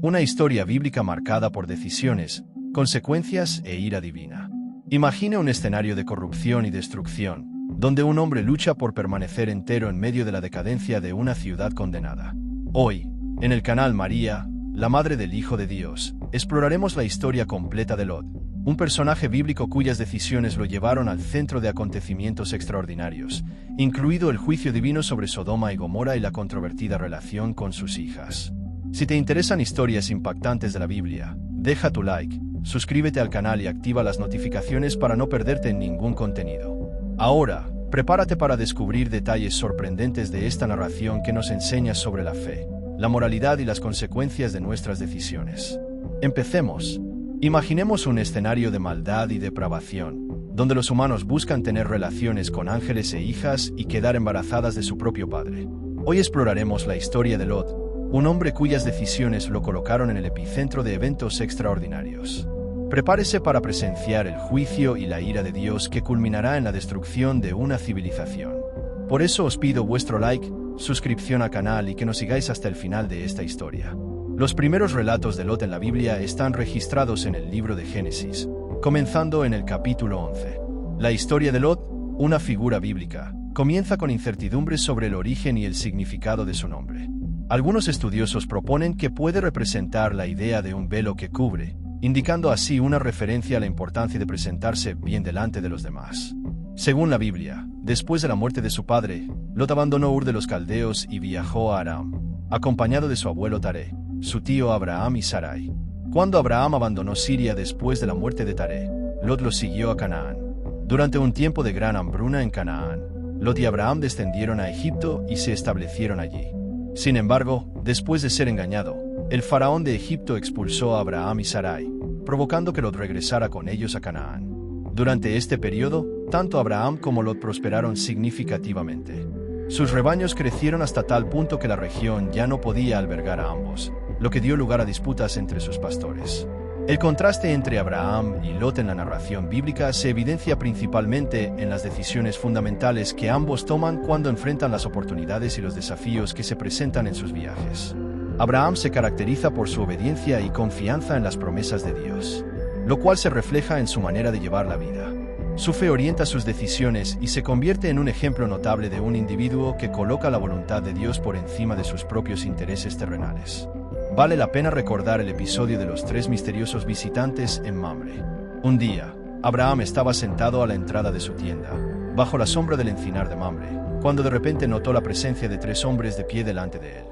Una historia bíblica marcada por decisiones, consecuencias e ira divina. Imagine un escenario de corrupción y destrucción, donde un hombre lucha por permanecer entero en medio de la decadencia de una ciudad condenada. Hoy, en el canal María, la madre del Hijo de Dios, exploraremos la historia completa de Lot, un personaje bíblico cuyas decisiones lo llevaron al centro de acontecimientos extraordinarios, incluido el juicio divino sobre Sodoma y Gomorra y la controvertida relación con sus hijas. Si te interesan historias impactantes de la Biblia, deja tu like, suscríbete al canal y activa las notificaciones para no perderte ningún contenido. Ahora, prepárate para descubrir detalles sorprendentes de esta narración que nos enseña sobre la fe, la moralidad y las consecuencias de nuestras decisiones. Empecemos. Imaginemos un escenario de maldad y depravación, donde los humanos buscan tener relaciones con ángeles e hijas y quedar embarazadas de su propio padre. Hoy exploraremos la historia de Lot, un hombre cuyas decisiones lo colocaron en el epicentro de eventos extraordinarios. Prepárese para presenciar el juicio y la ira de Dios que culminará en la destrucción de una civilización. Por eso os pido vuestro like, suscripción al canal y que nos sigáis hasta el final de esta historia. Los primeros relatos de Lot en la Biblia están registrados en el libro de Génesis, comenzando en el capítulo 11. La historia de Lot, una figura bíblica, comienza con incertidumbres sobre el origen y el significado de su nombre. Algunos estudiosos proponen que puede representar la idea de un velo que cubre, indicando así una referencia a la importancia de presentarse bien delante de los demás. Según la Biblia, después de la muerte de su padre, Lot abandonó Ur de los Caldeos y viajó a Aram, acompañado de su abuelo Taré, su tío Abraham y Sarai. Cuando Abraham abandonó Siria después de la muerte de Taré, Lot lo siguió a Canaán. Durante un tiempo de gran hambruna en Canaán, Lot y Abraham descendieron a Egipto y se establecieron allí. Sin embargo, después de ser engañado, el faraón de Egipto expulsó a Abraham y Sarai, provocando que Lot regresara con ellos a Canaán. Durante este periodo, tanto Abraham como Lot prosperaron significativamente. Sus rebaños crecieron hasta tal punto que la región ya no podía albergar a ambos, lo que dio lugar a disputas entre sus pastores. El contraste entre Abraham y Lot en la narración bíblica se evidencia principalmente en las decisiones fundamentales que ambos toman cuando enfrentan las oportunidades y los desafíos que se presentan en sus viajes. Abraham se caracteriza por su obediencia y confianza en las promesas de Dios, lo cual se refleja en su manera de llevar la vida. Su fe orienta sus decisiones y se convierte en un ejemplo notable de un individuo que coloca la voluntad de Dios por encima de sus propios intereses terrenales. Vale la pena recordar el episodio de los 3 misteriosos visitantes en Mamre. Un día, Abraham estaba sentado a la entrada de su tienda, bajo la sombra del encinar de Mamre, cuando de repente notó la presencia de 3 hombres de pie delante de él.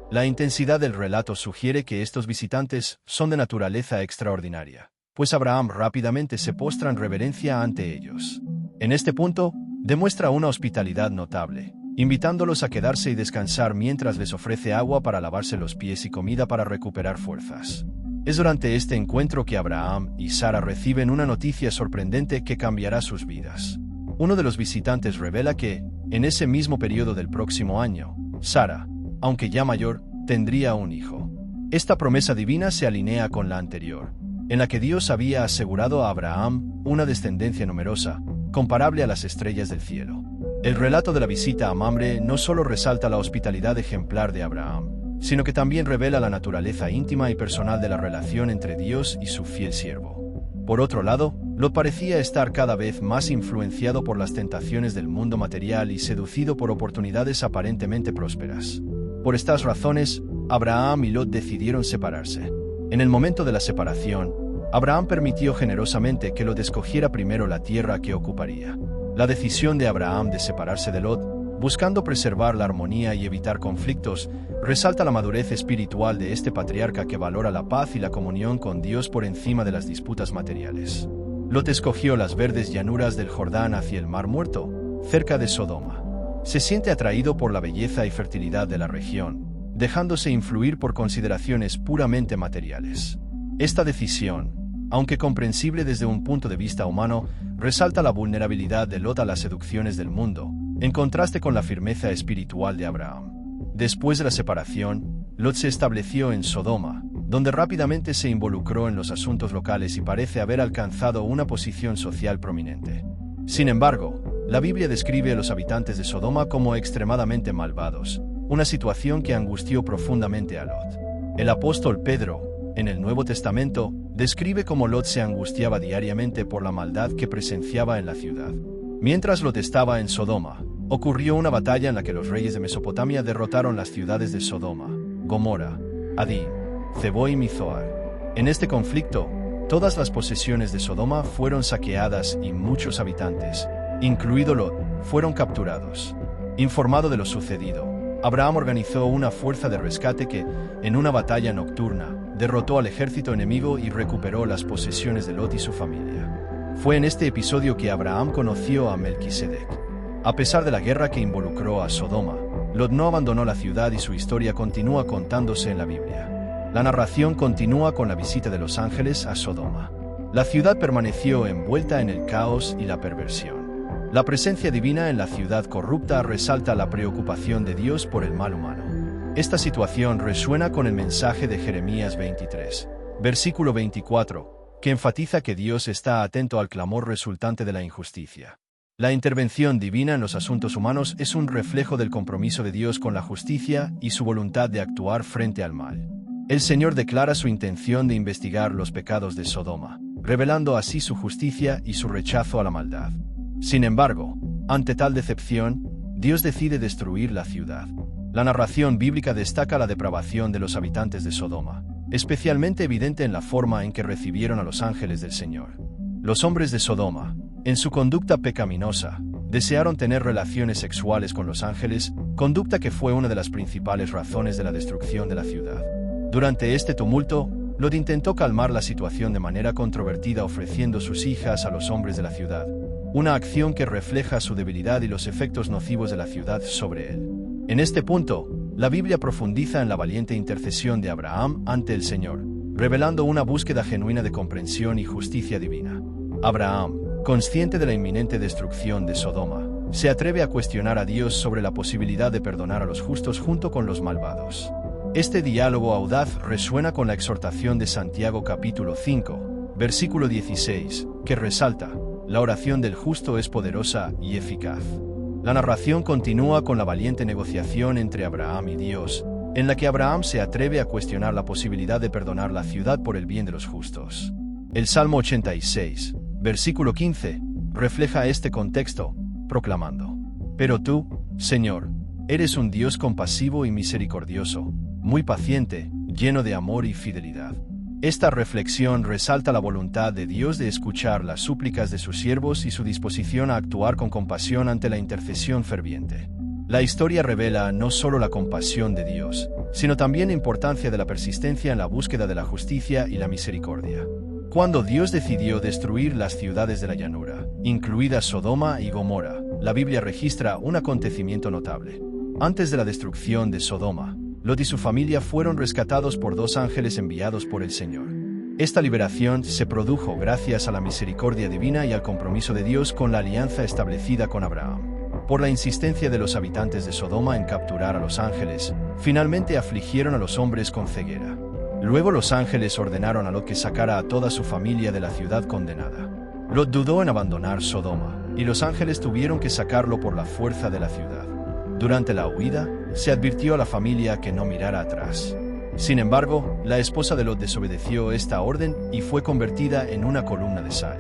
La intensidad del relato sugiere que estos visitantes son de naturaleza extraordinaria, pues Abraham rápidamente se postra en reverencia ante ellos. En este punto, demuestra una hospitalidad notable, invitándolos a quedarse y descansar mientras les ofrece agua para lavarse los pies y comida para recuperar fuerzas. Es durante este encuentro que Abraham y Sara reciben una noticia sorprendente que cambiará sus vidas. Uno de los visitantes revela que, en ese mismo periodo del próximo año, Sara, aunque ya mayor, tendría un hijo. Esta promesa divina se alinea con la anterior, en la que Dios había asegurado a Abraham una descendencia numerosa, comparable a las estrellas del cielo. El relato de la visita a Mamre no solo resalta la hospitalidad ejemplar de Abraham, sino que también revela la naturaleza íntima y personal de la relación entre Dios y su fiel siervo. Por otro lado, Lot parecía estar cada vez más influenciado por las tentaciones del mundo material y seducido por oportunidades aparentemente prósperas. Por estas razones, Abraham y Lot decidieron separarse. En el momento de la separación, Abraham permitió generosamente que Lot escogiera primero la tierra que ocuparía. La decisión de Abraham de separarse de Lot, buscando preservar la armonía y evitar conflictos, resalta la madurez espiritual de este patriarca que valora la paz y la comunión con Dios por encima de las disputas materiales. Lot escogió las verdes llanuras del Jordán hacia el Mar Muerto, cerca de Sodoma. Se siente atraído por la belleza y fertilidad de la región, dejándose influir por consideraciones puramente materiales. Esta decisión, aunque comprensible desde un punto de vista humano, resalta la vulnerabilidad de Lot a las seducciones del mundo, en contraste con la firmeza espiritual de Abraham. Después de la separación, Lot se estableció en Sodoma, donde rápidamente se involucró en los asuntos locales y parece haber alcanzado una posición social prominente. Sin embargo, la Biblia describe a los habitantes de Sodoma como extremadamente malvados, una situación que angustió profundamente a Lot. El apóstol Pedro, en el Nuevo Testamento, describe cómo Lot se angustiaba diariamente por la maldad que presenciaba en la ciudad. Mientras Lot estaba en Sodoma, ocurrió una batalla en la que los reyes de Mesopotamia derrotaron las ciudades de Sodoma, Gomorra, Adín, Zeboim y Zoar. En este conflicto, todas las posesiones de Sodoma fueron saqueadas y muchos habitantes, incluido Lot, fueron capturados. Informado de lo sucedido, Abraham organizó una fuerza de rescate que, en una batalla nocturna, derrotó al ejército enemigo y recuperó las posesiones de Lot y su familia. Fue en este episodio que Abraham conoció a Melquisedec. A pesar de la guerra que involucró a Sodoma, Lot no abandonó la ciudad y su historia continúa contándose en la Biblia. La narración continúa con la visita de los ángeles a Sodoma. La ciudad permaneció envuelta en el caos y la perversión. La presencia divina en la ciudad corrupta resalta la preocupación de Dios por el mal humano. Esta situación resuena con el mensaje de Jeremías 23, versículo 24, que enfatiza que Dios está atento al clamor resultante de la injusticia. La intervención divina en los asuntos humanos es un reflejo del compromiso de Dios con la justicia y su voluntad de actuar frente al mal. El Señor declara su intención de investigar los pecados de Sodoma, revelando así su justicia y su rechazo a la maldad. Sin embargo, ante tal decepción, Dios decide destruir la ciudad. La narración bíblica destaca la depravación de los habitantes de Sodoma, especialmente evidente en la forma en que recibieron a los ángeles del Señor. Los hombres de Sodoma, en su conducta pecaminosa, desearon tener relaciones sexuales con los ángeles, conducta que fue una de las principales razones de la destrucción de la ciudad. Durante este tumulto, Lot intentó calmar la situación de manera controvertida ofreciendo sus hijas a los hombres de la ciudad, una acción que refleja su debilidad y los efectos nocivos de la ciudad sobre él. En este punto, la Biblia profundiza en la valiente intercesión de Abraham ante el Señor, revelando una búsqueda genuina de comprensión y justicia divina. Abraham, consciente de la inminente destrucción de Sodoma, se atreve a cuestionar a Dios sobre la posibilidad de perdonar a los justos junto con los malvados. Este diálogo audaz resuena con la exhortación de Santiago capítulo 5, versículo 16, que resalta: la oración del justo es poderosa y eficaz. La narración continúa con la valiente negociación entre Abraham y Dios, en la que Abraham se atreve a cuestionar la posibilidad de perdonar la ciudad por el bien de los justos. El Salmo 86, versículo 15, refleja este contexto, proclamando: Pero tú, Señor, eres un Dios compasivo y misericordioso, muy paciente, lleno de amor y fidelidad. Esta reflexión resalta la voluntad de Dios de escuchar las súplicas de sus siervos y su disposición a actuar con compasión ante la intercesión ferviente. La historia revela no solo la compasión de Dios, sino también la importancia de la persistencia en la búsqueda de la justicia y la misericordia. Cuando Dios decidió destruir las ciudades de la llanura, incluidas Sodoma y Gomorra, la Biblia registra un acontecimiento notable. Antes de la destrucción de Sodoma, Lot y su familia fueron rescatados por dos ángeles enviados por el Señor. Esta liberación se produjo gracias a la misericordia divina y al compromiso de Dios con la alianza establecida con Abraham. Por la insistencia de los habitantes de Sodoma en capturar a los ángeles, finalmente afligieron a los hombres con ceguera. Luego los ángeles ordenaron a Lot que sacara a toda su familia de la ciudad condenada. Lot dudó en abandonar Sodoma, y los ángeles tuvieron que sacarlo por la fuerza de la ciudad. Durante la huida, se advirtió a la familia que no mirara atrás. Sin embargo, la esposa de Lot desobedeció esta orden y fue convertida en una columna de sal.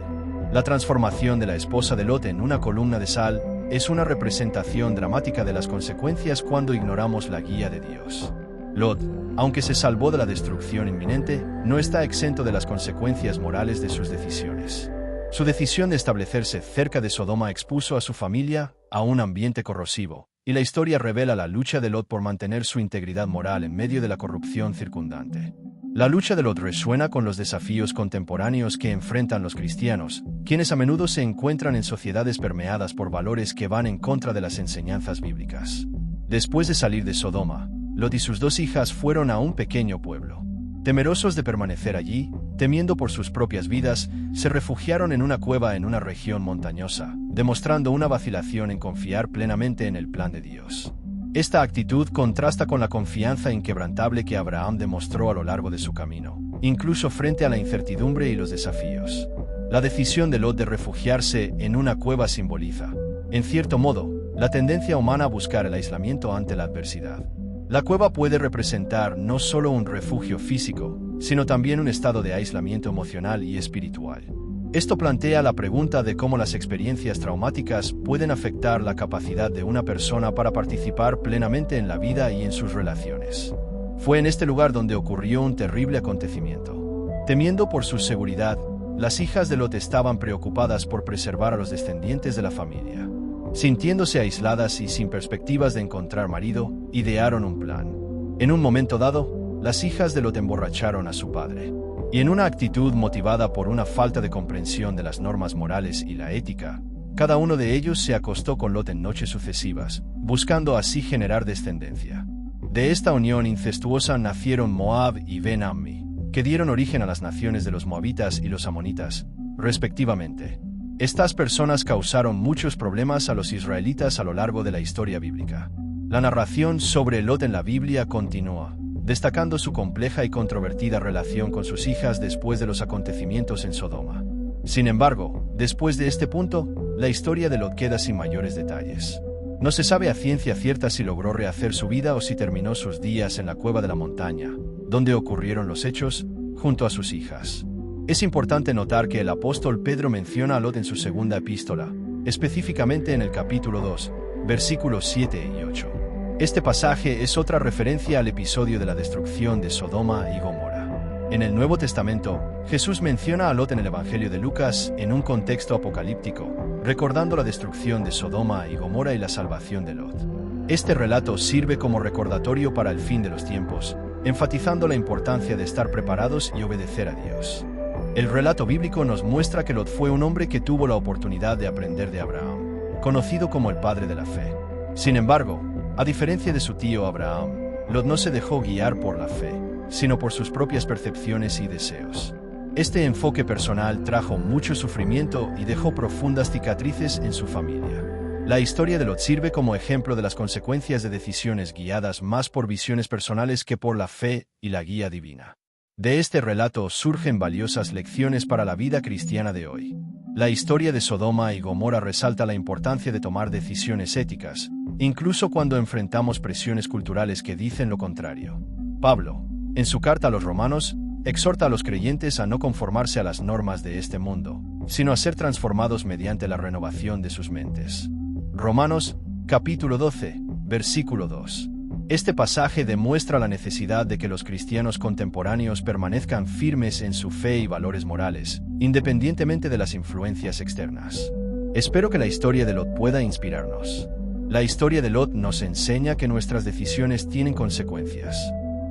La transformación de la esposa de Lot en una columna de sal es una representación dramática de las consecuencias cuando ignoramos la guía de Dios. Lot, aunque se salvó de la destrucción inminente, no está exento de las consecuencias morales de sus decisiones. Su decisión de establecerse cerca de Sodoma expuso a su familia a un ambiente corrosivo, y la historia revela la lucha de Lot por mantener su integridad moral en medio de la corrupción circundante. La lucha de Lot resuena con los desafíos contemporáneos que enfrentan los cristianos, quienes a menudo se encuentran en sociedades permeadas por valores que van en contra de las enseñanzas bíblicas. Después de salir de Sodoma, Lot y sus dos hijas fueron a un pequeño pueblo. Temerosos de permanecer allí, temiendo por sus propias vidas, se refugiaron en una cueva en una región montañosa, demostrando una vacilación en confiar plenamente en el plan de Dios. Esta actitud contrasta con la confianza inquebrantable que Abraham demostró a lo largo de su camino, incluso frente a la incertidumbre y los desafíos. La decisión de Lot de refugiarse en una cueva simboliza, en cierto modo, la tendencia humana a buscar el aislamiento ante la adversidad. La cueva puede representar no solo un refugio físico, sino también un estado de aislamiento emocional y espiritual. Esto plantea la pregunta de cómo las experiencias traumáticas pueden afectar la capacidad de una persona para participar plenamente en la vida y en sus relaciones. Fue en este lugar donde ocurrió un terrible acontecimiento. Temiendo por su seguridad, las hijas de Lot estaban preocupadas por preservar a los descendientes de la familia. Sintiéndose aisladas y sin perspectivas de encontrar marido, idearon un plan. En un momento dado, las hijas de Lot emborracharon a su padre. Y en una actitud motivada por una falta de comprensión de las normas morales y la ética, cada uno de ellos se acostó con Lot en noches sucesivas, buscando así generar descendencia. De esta unión incestuosa nacieron Moab y Ben-Ammi, que dieron origen a las naciones de los moabitas y los amonitas, respectivamente. Estas personas causaron muchos problemas a los israelitas a lo largo de la historia bíblica. La narración sobre Lot en la Biblia continúa, destacando su compleja y controvertida relación con sus hijas después de los acontecimientos en Sodoma. Sin embargo, después de este punto, la historia de Lot queda sin mayores detalles. No se sabe a ciencia cierta si logró rehacer su vida o si terminó sus días en la cueva de la montaña, donde ocurrieron los hechos, junto a sus hijas. Es importante notar que el apóstol Pedro menciona a Lot en su segunda epístola, específicamente en el capítulo 2, versículos 7 y 8. Este pasaje es otra referencia al episodio de la destrucción de Sodoma y Gomorra. En el Nuevo Testamento, Jesús menciona a Lot en el Evangelio de Lucas en un contexto apocalíptico, recordando la destrucción de Sodoma y Gomorra y la salvación de Lot. Este relato sirve como recordatorio para el fin de los tiempos, enfatizando la importancia de estar preparados y obedecer a Dios. El relato bíblico nos muestra que Lot fue un hombre que tuvo la oportunidad de aprender de Abraham, conocido como el padre de la fe. Sin embargo, a diferencia de su tío Abraham, Lot no se dejó guiar por la fe, sino por sus propias percepciones y deseos. Este enfoque personal trajo mucho sufrimiento y dejó profundas cicatrices en su familia. La historia de Lot sirve como ejemplo de las consecuencias de decisiones guiadas más por visiones personales que por la fe y la guía divina. De este relato surgen valiosas lecciones para la vida cristiana de hoy. La historia de Sodoma y Gomorra resalta la importancia de tomar decisiones éticas, incluso cuando enfrentamos presiones culturales que dicen lo contrario. Pablo, en su carta a los Romanos, exhorta a los creyentes a no conformarse a las normas de este mundo, sino a ser transformados mediante la renovación de sus mentes. Romanos, capítulo 12, versículo 2. Este pasaje demuestra la necesidad de que los cristianos contemporáneos permanezcan firmes en su fe y valores morales, independientemente de las influencias externas. Espero que la historia de Lot pueda inspirarnos. La historia de Lot nos enseña que nuestras decisiones tienen consecuencias.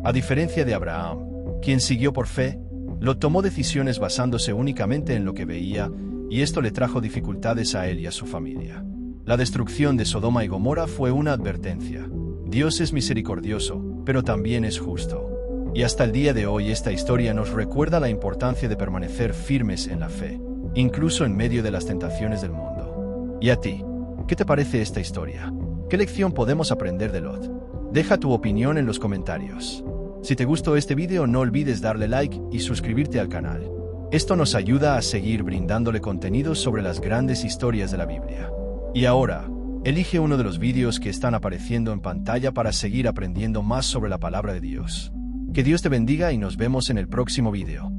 A diferencia de Abraham, quien siguió por fe, Lot tomó decisiones basándose únicamente en lo que veía, y esto le trajo dificultades a él y a su familia. La destrucción de Sodoma y Gomorra fue una advertencia. Dios es misericordioso, pero también es justo. Y hasta el día de hoy esta historia nos recuerda la importancia de permanecer firmes en la fe, incluso en medio de las tentaciones del mundo. ¿Y a ti? ¿Qué te parece esta historia? ¿Qué lección podemos aprender de Lot? Deja tu opinión en los comentarios. Si te gustó este video no olvides darle like y suscribirte al canal. Esto nos ayuda a seguir brindándole contenidos sobre las grandes historias de la Biblia. Y ahora, elige uno de los vídeos que están apareciendo en pantalla para seguir aprendiendo más sobre la palabra de Dios. Que Dios te bendiga y nos vemos en el próximo video.